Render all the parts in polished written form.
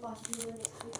pasok mo next week.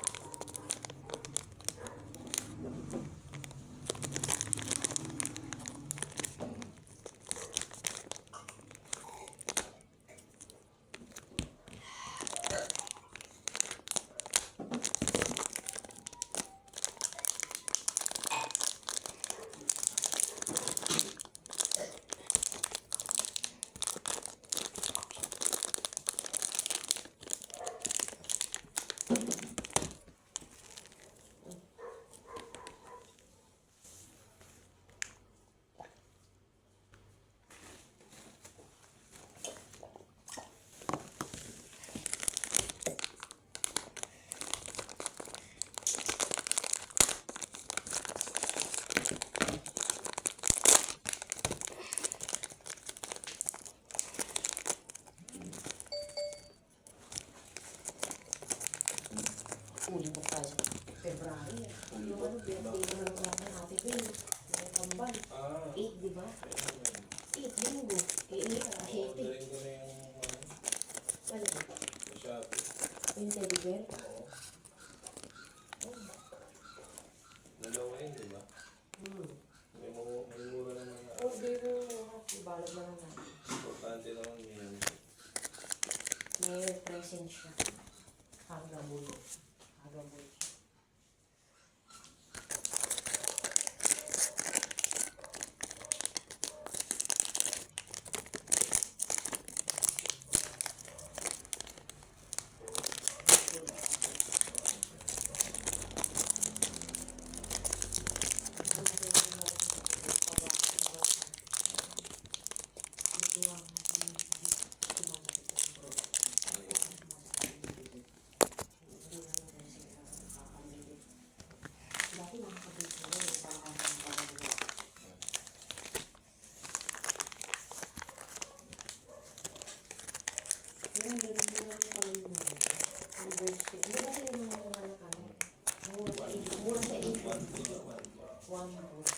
Ulibok tayo sa February. Yung ano, birthday na lang natin ate ko yun. Yung kambal. 8, di ba? 8 linggo. Eh, 8 ka, 7. Ano ba? Yung teddy bear? Dalawa yun, di ba? May mura naman na. Oh, di mo. Ibalog na lang natin. Importante naman yun. May present siya. Hanggang bulo. Hanggang bulo siya. Mura sa 8. 1